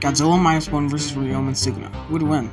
Godzilla -1 vs. Ryomen Sukuna. Who would win?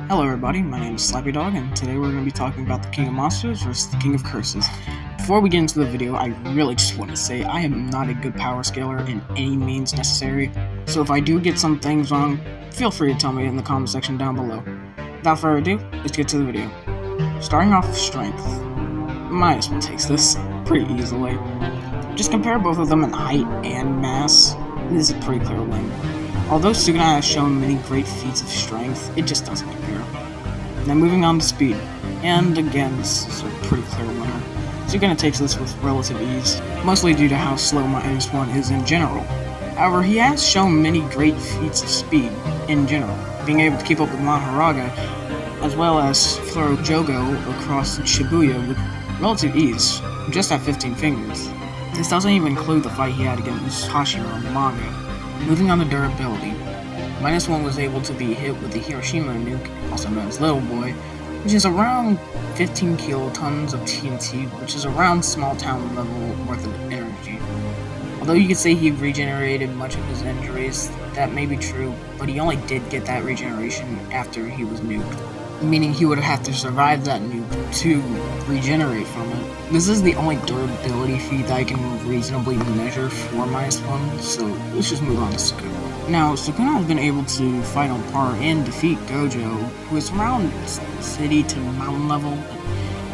Hello everybody, my name is Slappy Dog, and today we're going to be talking about the King of Monsters versus the King of Curses. Before we get into the video, I really just want to say I am not a good power scaler in any means necessary, so if I do get some things wrong, feel free to tell me in the comment section down below. Without further ado, let's get to the video. Starting off with strength, -1 takes this pretty easily. Just compare both of them in height and mass, this is a pretty clear win. Although Sukuna has shown many great feats of strength, it just doesn't compare. Now moving on to speed, and again this is a pretty clear winner. Sukuna takes this with relative ease, mostly due to how slow -1 is in general. However, he has shown many great feats of speed in general, being able to keep up with Maharaga, as well as throw Jogo across Shibuya with relative ease, just at 15 fingers. This doesn't even include the fight he had against Hashira in the manga. Moving on to durability, -1 was able to be hit with the Hiroshima nuke, also known as Little Boy, which is around 15 kilotons of TNT, which is around small town level worth of energy. Although you could say he regenerated much of his injuries, that may be true, but he only did get that regeneration after he was nuked, meaning he would have to survive that nuke to regenerate from it. This is the only durability feat that I can reasonably measure for -1, so let's just move on to Sukuna. Now, Sukuna has been able to fight on par and defeat Gojo, who is around city to mountain level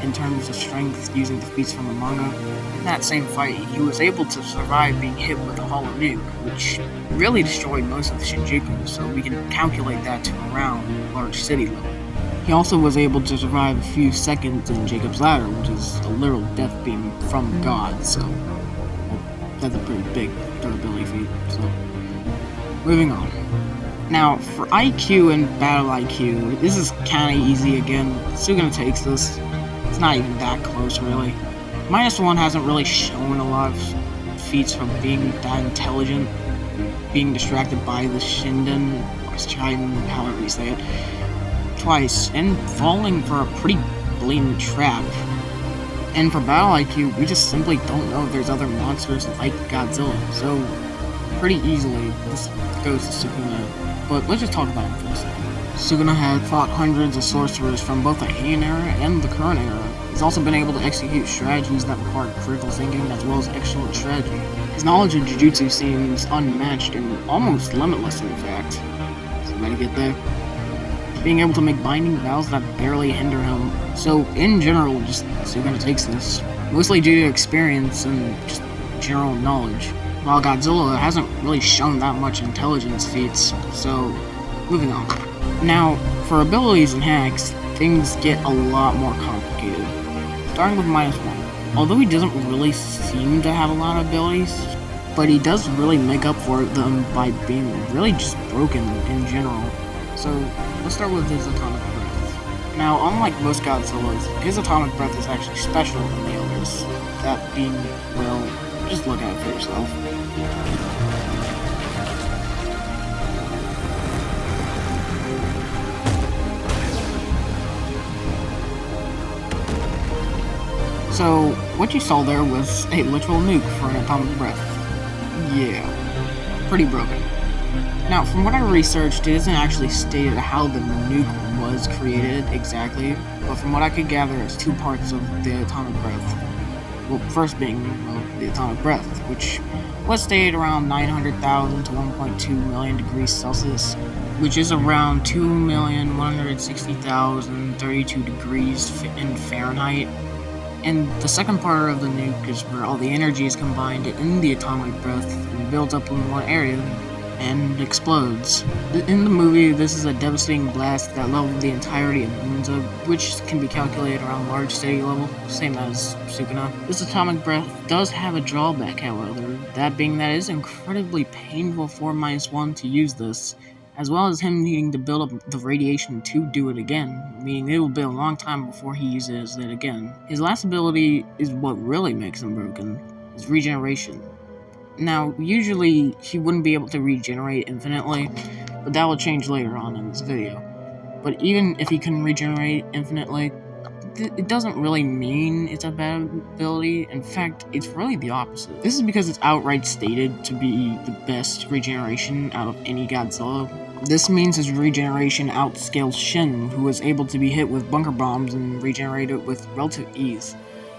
in terms of strength using the feats from the manga. In that same fight, he was able to survive being hit with a hollow nuke, which really destroyed most of Shinjuku, so we can calculate that to around large city level. He also was able to survive a few seconds in Jacob's Ladder, which is a literal death beam from God, so that's a pretty big durability feat. So, moving on. Now, for IQ and battle IQ, this is kinda easy again. Sukuna takes this. It's not even that close, really. -1 hasn't really shown a lot of feats from being that intelligent, being distracted by the Shinden, or Shiden, however you say it, twice, and falling for a pretty blatant trap. And for battle IQ, we just simply don't know if there's other monsters like Godzilla, so pretty easily this goes to Sukuna. But let's just talk about him for a second. Sukuna had fought hundreds of sorcerers from both the Heian era and the current era. He's also been able to execute strategies that require critical thinking as well as excellent strategy. His knowledge of Jujutsu seems unmatched and almost limitless in fact. So ready to get there? Being able to make binding vows that barely hinder him. So, in general, just Sukuna takes this, mostly due to experience and just general knowledge, while Godzilla hasn't really shown that much intelligence feats, so, moving on. Now, for abilities and hacks, things get a lot more complicated. Starting with -1. Although he doesn't really seem to have a lot of abilities, but he does really make up for them by being really just broken in general. So, let's start with his atomic breath. Now, unlike most Godzillas, his atomic breath is actually special than the others. That being, well, just look at it for yourself. So, what you saw there was a literal nuke for an atomic breath. Yeah, pretty broken. Now, from what I researched, it isn't actually stated how the nuke was created exactly, but from what I could gather, it's two parts of the atomic breath. Well, first being, the atomic breath, which was stated around 900,000 to 1.2 million degrees Celsius, which is around 2,160,032 degrees in Fahrenheit. And the second part of the nuke is where all the energy is combined in the atomic breath and builds up in one area and explodes. In the movie, this is a devastating blast that leveled the entirety of Gunza, which can be calculated around large city level, same as Sukuna. This atomic breath does have a drawback, however, that being that it is incredibly painful for -1 to use this, as well as him needing to build up the radiation to do it again, meaning it will be a long time before he uses it again. His last ability is what really makes him broken, his regeneration. Now, usually, he wouldn't be able to regenerate infinitely, but that will change later on in this video. But even if he can regenerate infinitely, it doesn't really mean it's a bad ability. In fact, it's really the opposite. This is because it's outright stated to be the best regeneration out of any Godzilla. This means his regeneration outscales Shin, who was able to be hit with bunker bombs and regenerate it with relative ease.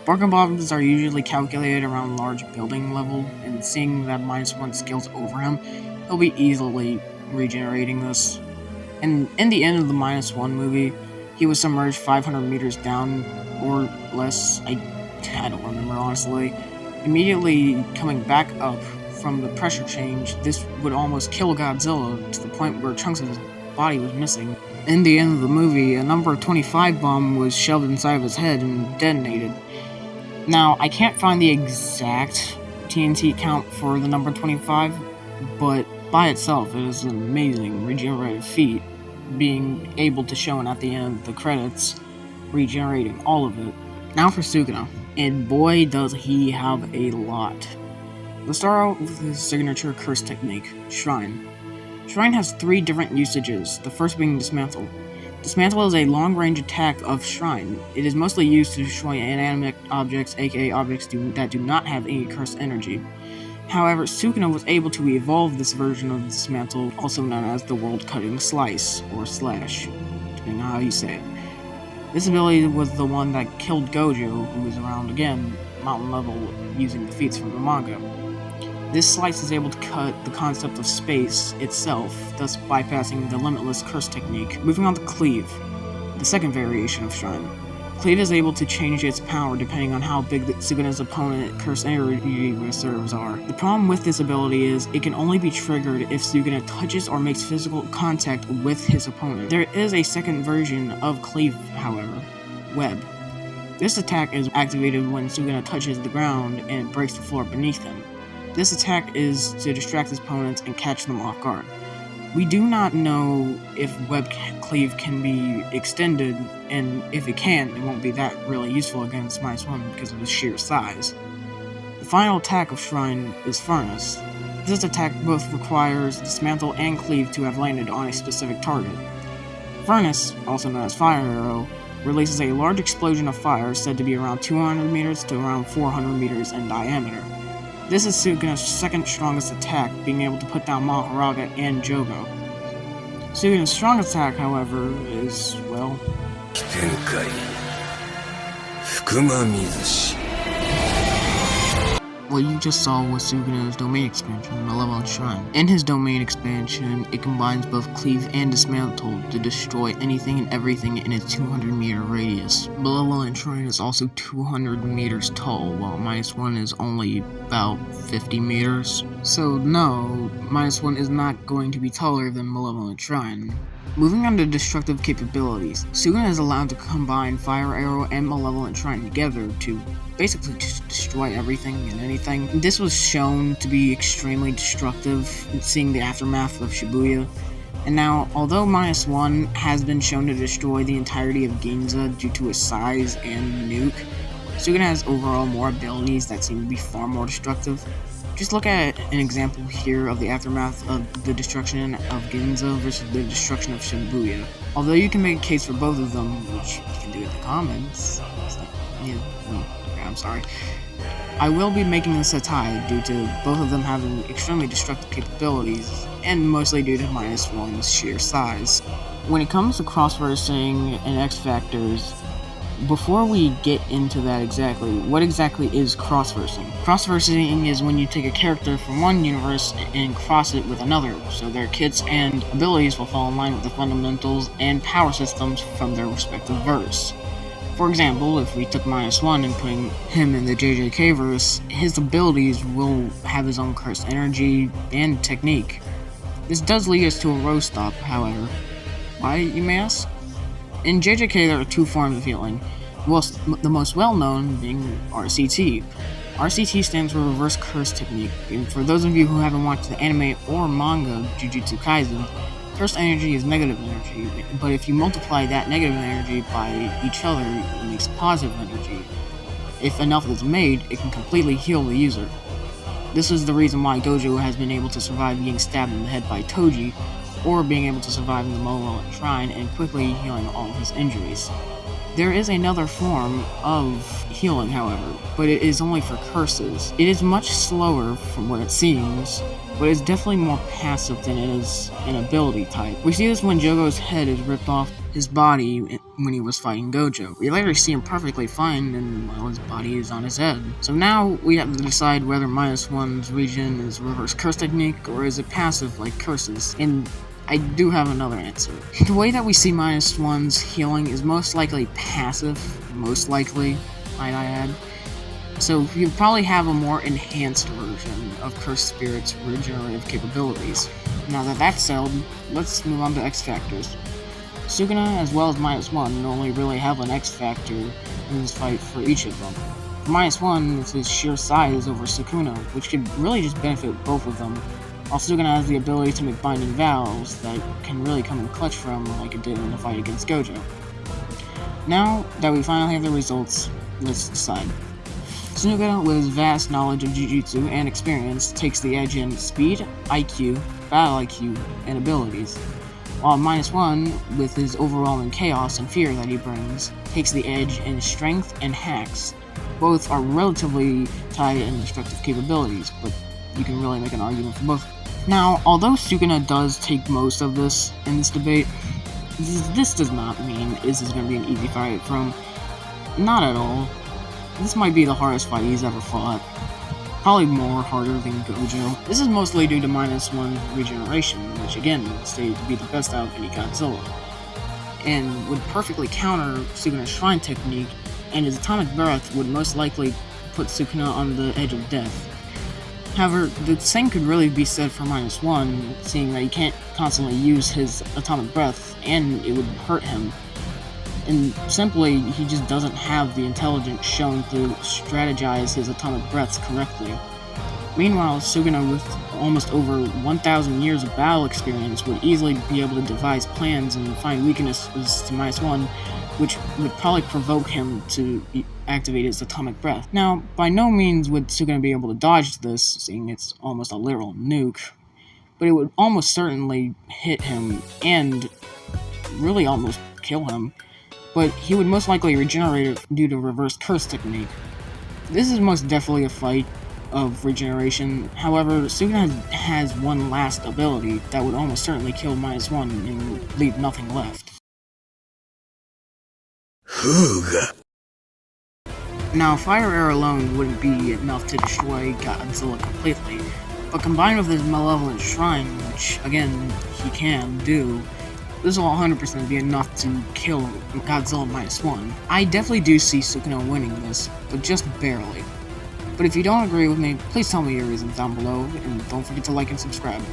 Bunker bombs are usually calculated around large building level, and seeing that -1 scales over him, he'll be easily regenerating this. And in the end of the -1 movie, he was submerged 500 meters down, or less, I don't remember honestly. Immediately coming back up from the pressure change, this would almost kill Godzilla to the point where chunks of his body was missing. In the end of the movie, a number 25 bomb was shoved inside of his head and detonated. Now, I can't find the exact TNT count for the number 25, but by itself, it is an amazing regenerative feat, being able to show it at the end of the credits, regenerating all of it. Now for Sukuna, and boy does he have a lot. Let's start out with his signature curse technique, Shrine. Shrine has 3 different usages, the first being Dismantle. Dismantle is a long-range attack of Shrine. It is mostly used to destroy inanimate objects, aka objects that do not have any cursed energy. However, Sukuna was able to evolve this version of Dismantle, also known as the World-Cutting Slice, or Slash, depending on how you say it. This ability was the one that killed Gojo, who was around again, mountain level, using the feats from the manga. This slice is able to cut the concept of space itself, thus bypassing the limitless curse technique. Moving on to Cleave, the second variation of Shrine. Cleave is able to change its power depending on how big Sukuna's opponent's curse energy reserves are. The problem with this ability is it can only be triggered if Sukuna touches or makes physical contact with his opponent. There is a second version of Cleave, however, Web. This attack is activated when Sukuna touches the ground and breaks the floor beneath him. This attack is to distract his opponents and catch them off guard. We do not know if Web Cleave can be extended, and if it can, it won't be that really useful against -1 because of its sheer size. The final attack of Shrine is Furnace. This attack both requires Dismantle and Cleave to have landed on a specific target. Furnace, also known as Fire Arrow, releases a large explosion of fire said to be around 200 meters to around 400 meters in diameter. This is Sukuna's second strongest attack, being able to put down Maharaga and Jogo. Sukuna's strongest attack, however, is, well... What you just saw was Sukuna's domain expansion, Malevolent Shrine. In his domain expansion, it combines both Cleave and Dismantle to destroy anything and everything in its 200-meter radius. Malevolent Shrine is also 200 meters tall, while -1 is only about 50 meters. So no, -1 is not going to be taller than Malevolent Shrine. Moving on to destructive capabilities, Sukuna is allowed to combine Fire Arrow and Malevolent Shrine together to basically just destroy everything and anything. This was shown to be extremely destructive, seeing the aftermath of Shibuya. And now, although -1 has been shown to destroy the entirety of Ginza due to its size and nuke, Sukuna has overall more abilities that seem to be far more destructive. Just look at an example here of the aftermath of the destruction of Ginza versus the destruction of Shibuya. Although you can make a case for both of them, which you can do in the comments, I'm sorry. I will be making this a tie due to both of them having extremely destructive capabilities, and mostly due to -1's sheer size. When it comes to cross-versing and X-Factors, before we get into that exactly, what exactly is cross-versing? Cross-versing is when you take a character from one universe and cross it with another, so their kits and abilities will fall in line with the fundamentals and power systems from their respective verse. For example, if we took -1 and putting him in the JJK verse, his abilities will have his own cursed energy and technique. This does lead us to a row stop, however. Why, you may ask? In JJK, there are 2 forms of healing, the most well-known being RCT. RCT stands for Reverse Curse Technique, and for those of you who haven't watched the anime or manga Jujutsu Kaisen, cursed energy is negative energy, but if you multiply that negative energy by each other, it makes positive energy. If enough is made, it can completely heal the user. This is the reason why Gojo has been able to survive being stabbed in the head by Toji, or being able to survive in the Malevolent Shrine and quickly healing all of his injuries. There is another form of healing, however, but it is only for curses. It is much slower from what it seems, but it's definitely more passive than it is an ability type. We see this when Jogo's head is ripped off his body when he was fighting Gojo. We later see him perfectly fine and, well, his body is on his head. So now we have to decide whether -1's regen is reverse curse technique or is it passive like curses. And I do have another answer. The way that we see -1's healing is most likely passive, most likely, might I add. So you probably have a more enhanced version of Cursed Spirit's regenerative capabilities. Now that that's settled, let's move on to X Factors. Sukuna as well as -1 only really have an X Factor in this fight for each of them. For -1, it's his sheer size over Sukuna, which could really just benefit both of them. While Sukuna has the ability to make binding vows that can really come in clutch for him like it did in the fight against Gojo. Now that we finally have the results, let's decide. Sukuna, with his vast knowledge of Jujutsu and experience, takes the edge in speed, IQ, battle IQ, and abilities. While -1, with his overwhelming chaos and fear that he brings, takes the edge in strength and hacks. Both are relatively tied in destructive capabilities, but you can really make an argument for both. Now, although Sukuna does take most of this in this debate, this does not mean this is going to be an easy fight for him. Not at all. This might be the hardest fight he's ever fought. Probably more harder than Gojo. This is mostly due to -1 regeneration, which again is stated to be the best out of any Godzilla, and would perfectly counter Sukuna's shrine technique, and his atomic breath would most likely put Sukuna on the edge of death. However, the same could really be said for -1, seeing that he can't constantly use his atomic breath, and it would hurt him. And simply, he just doesn't have the intelligence shown to strategize his atomic breaths correctly. Meanwhile, Sukuna, with almost over 1,000 years of battle experience, would easily be able to devise plans and find weaknesses to -1, which would probably provoke him to activate his atomic breath. Now, by no means would Sukuna be able to dodge this, seeing it's almost a literal nuke, but it would almost certainly hit him and really almost kill him, but he would most likely regenerate it due to reverse curse technique. This is most definitely a fight of regeneration. However, Sukuna has one last ability that would almost certainly kill -1 and leave nothing left. Now, Fire Air alone wouldn't be enough to destroy Godzilla completely, but combined with his malevolent shrine, which, again, he can do, this will 100% be enough to kill Godzilla -1. I definitely do see Sukuna winning this, but just barely. But if you don't agree with me, please tell me your reasons down below, and don't forget to like and subscribe.